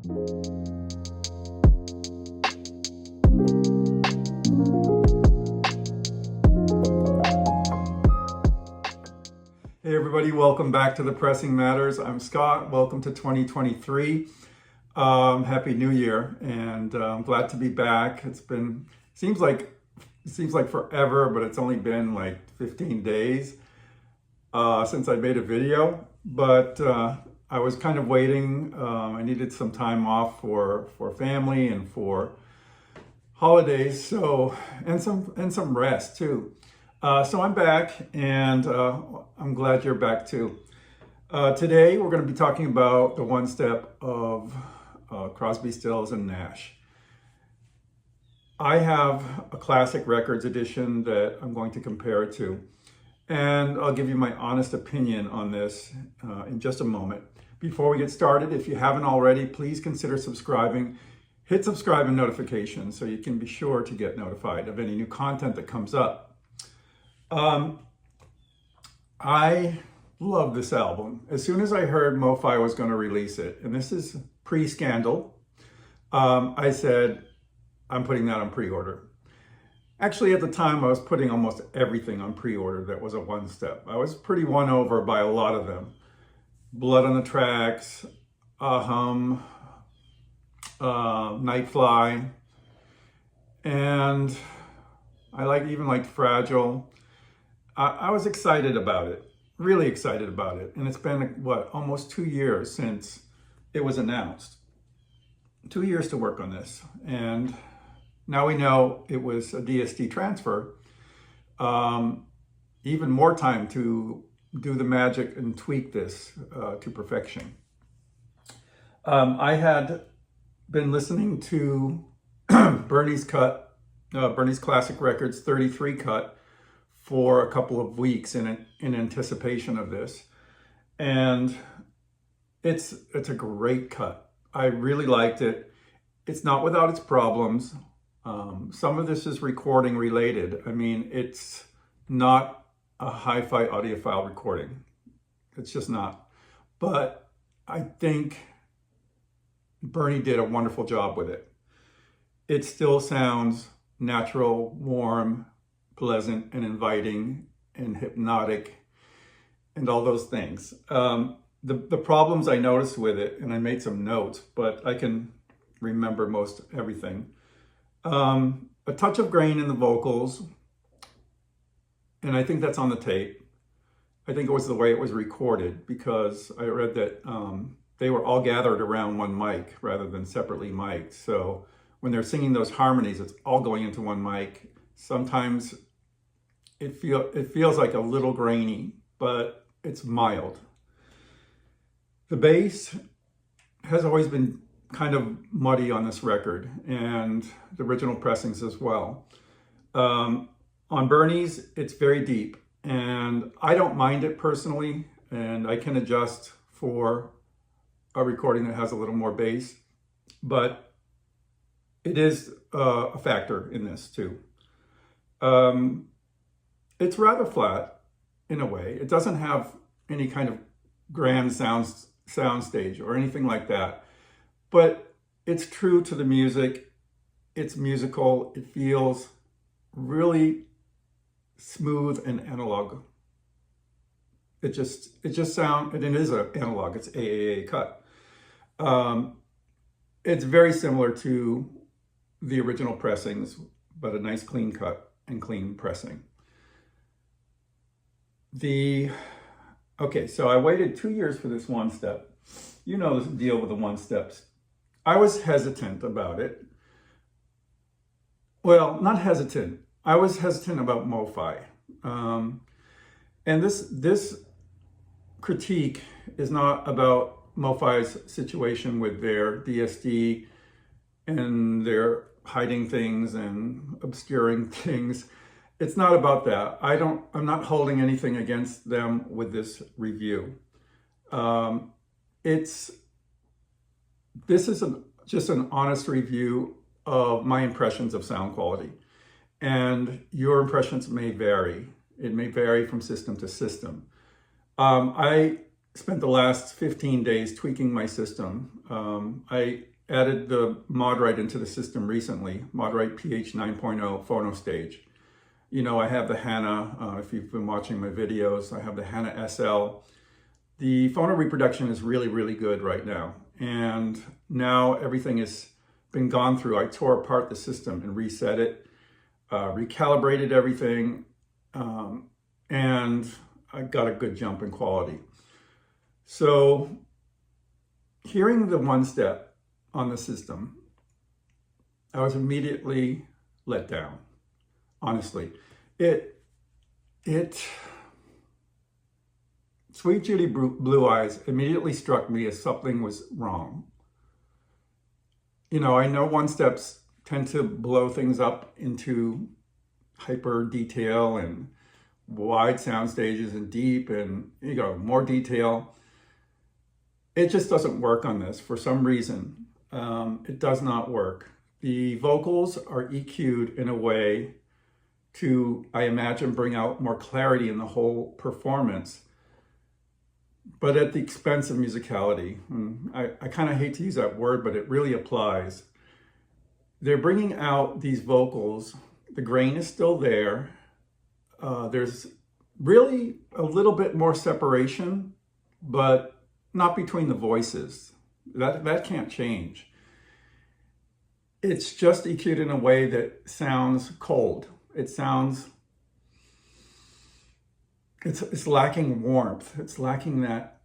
Hey everybody, welcome back to The Pressing Matters. I'm Scott. Welcome to 2023. Happy New Year, and I'm glad to be back. Seems like forever, but it's only been like 15 days since I made a video. But I was kind of waiting. I needed some time off for family and for holidays, and some rest too. So I'm back, and I'm glad you're back too. Today we're going to be talking about the one step of Crosby, Stills, and Nash. I have a classic records edition that I'm going to compare it to, and I'll give you my honest opinion on this in just a moment. Before we get started, if you haven't already, please consider subscribing. Hit subscribe and notifications so you can be sure to get notified of any new content that comes up. I love this album. As soon as I heard MOFI was going to release it, and this is pre-scandal, I said, I'm putting that on pre-order. Actually, at the time, I was putting almost everything on pre-order that was a one-step. I was pretty won over by a lot of them. Blood on the Tracks, Nightfly, and I even liked Fragile. I was excited about it, really excited about it. And it's been, almost 2 years since it was announced. 2 years to work on this. And now we know it was a DSD transfer. Even more time to do the magic and tweak this to perfection. I had been listening to Bernie's Classic Records 33 cut for a couple of weeks in anticipation of this, and it's a great cut. I really liked it. It's not without its problems. Some of this is recording related. I mean, it's not a hi-fi audiophile recording. It's just not. But I think Bernie did a wonderful job with it. It still sounds natural, warm, pleasant, and inviting, and hypnotic, and all those things. The problems I noticed with it, and I made some notes, but I can remember most everything. A touch of grain in the vocals, and I think that's on the tape. I think it was the way it was recorded, because I read that they were all gathered around one mic rather than separately mic'd. So when they're singing those harmonies, it's all going into one mic. Sometimes it feels like a little grainy, but it's mild. The bass has always been kind of muddy on this record, and the original pressings as well. On Bernie's, it's very deep, and I don't mind it personally, and I can adjust for a recording that has a little more bass, but it is a factor in this too. It's rather flat in a way. It doesn't have any kind of grand soundstage or anything like that, but it's true to the music. It's musical. It feels really smooth and analog. It sounds, and it is an analog. It's AAA cut. It's very similar to the original pressings, but a nice clean cut and clean pressing. Okay, so I waited 2 years for this one step. You know the deal with the one steps. I was hesitant about it. Well, not hesitant. I was hesitant about MOFI. And this critique is not about MOFI's situation with their DSD and their hiding things and obscuring things. It's not about that. I'm not holding anything against them with this review. This is just an honest review of my impressions of sound quality. And your impressions may vary. It may vary from system to system. I spent the last 15 days tweaking my system. I added the ModWright into the system recently, ModWright PH 9.0 Phono stage. You know, I have the Hana, if you've been watching my videos, I have the Hana SL. The phono reproduction is really, really good right now. And now everything has been gone through. I tore apart the system and reset it, recalibrated everything, and I got a good jump in quality. So hearing the one step on the system, I was immediately let down. Honestly, Sweet Judy Blue Eyes immediately struck me as something was wrong. You know, I know one steps tend to blow things up into hyper detail and wide sound stages and deep and, you know, more detail. It just doesn't work on this for some reason. It does not work. The vocals are EQ'd in a way to, I imagine, bring out more clarity in the whole performance, but at the expense of musicality. I kind of hate to use that word, but it really applies. They're bringing out these vocals. The grain is still there. There's really a little bit more separation, but not between the voices. That can't change. It's just EQ'd in a way that sounds cold. It sounds, it's lacking warmth. It's lacking that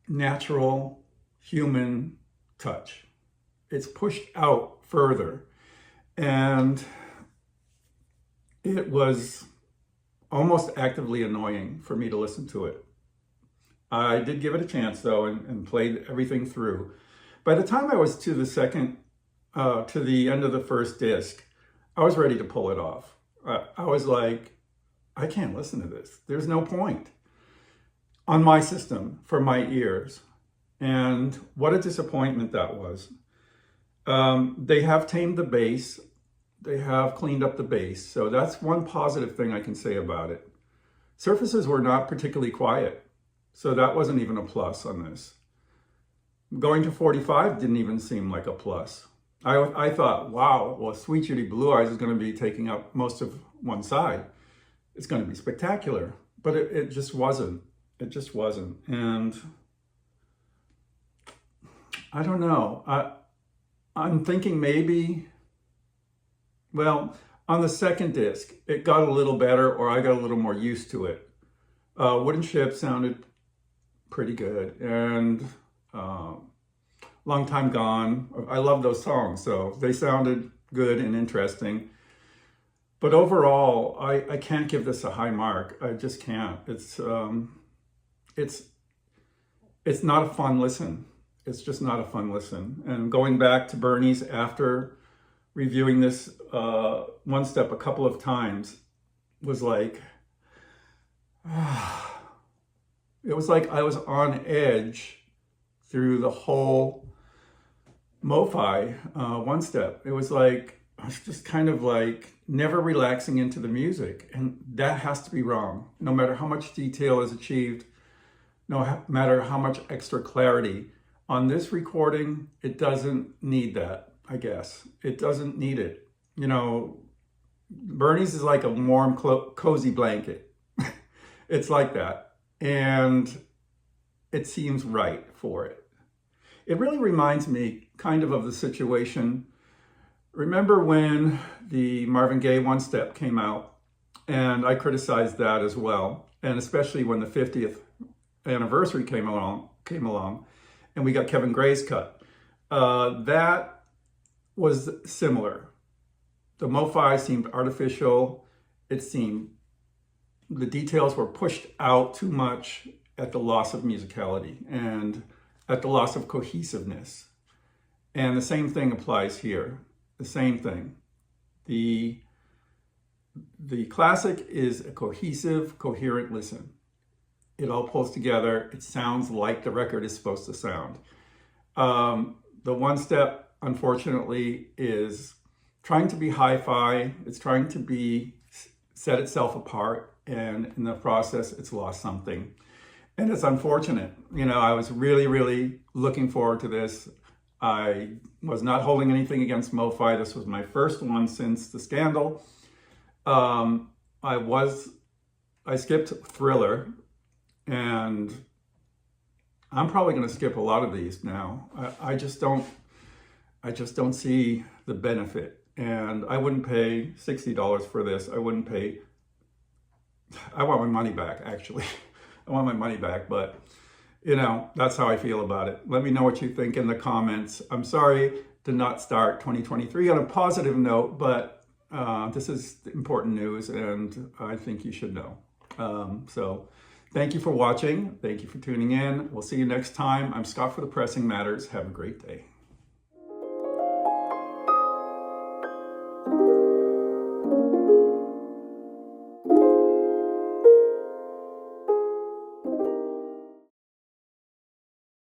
natural human touch. It's pushed out further. And it was almost actively annoying for me to listen to it. I did give it a chance though and played everything through. By the time I was to the end of the first disc, I was ready to pull it off. I was like, I can't listen to this. There's no point on my system for my ears. And what a disappointment that was. They have tamed the bass. They have cleaned up the bass. So that's one positive thing I can say about it. Surfaces were not particularly quiet. So that wasn't even a plus on this. Going to 45 didn't even seem like a plus. I thought, wow, well, Sweet Judy Blue Eyes is going to be taking up most of one side. It's going to be spectacular. But it just wasn't. It just wasn't. And I don't know. I'm thinking maybe, well, on the second disc, it got a little better, or I got a little more used to it. Wooden Ship sounded pretty good. And Long Time Gone, I love those songs, so they sounded good and interesting. But overall, I can't give this a high mark. I just can't. It's not a fun listen. It's just not a fun listen. And going back to Bernie's after reviewing this one step a couple of times was like, it was like I was on edge through the whole MOFI one step. It was like, I was just kind of like never relaxing into the music. And that has to be wrong. No matter how much detail is achieved, no matter how much extra clarity. On this recording, it doesn't need that, I guess. It doesn't need it. You know, Bernie's is like a warm, cozy blanket. It's like that. And it seems right for it. It really reminds me kind of the situation. Remember when the Marvin Gaye one step came out, and I criticized that as well. And especially when the 50th anniversary came along, and we got Kevin Gray's cut. That was similar. The MOFI seemed artificial. It seemed the details were pushed out too much at the loss of musicality and at the loss of cohesiveness. And the same thing applies here. The same thing. The classic is a cohesive, coherent listen. It all pulls together. It sounds like the record is supposed to sound. The one step, unfortunately, is trying to be hi-fi. It's trying to set itself apart. And in the process, it's lost something. And it's unfortunate. You know, I was really, really looking forward to this. I was not holding anything against MOFI. This was my first one since the scandal. I skipped Thriller, and I'm probably going to skip a lot of these now. I just don't see the benefit, and I wouldn't pay $60 for this. I want my money back, actually. I want my money back, but you know, that's how I feel about it. Let me know what you think in the comments. I'm sorry to not start 2023 on a positive note, but this is important news, and I think you should know. So thank you for watching. Thank you for tuning in. We'll see you next time. I'm Scott for the Pressing Matters. Have a great day.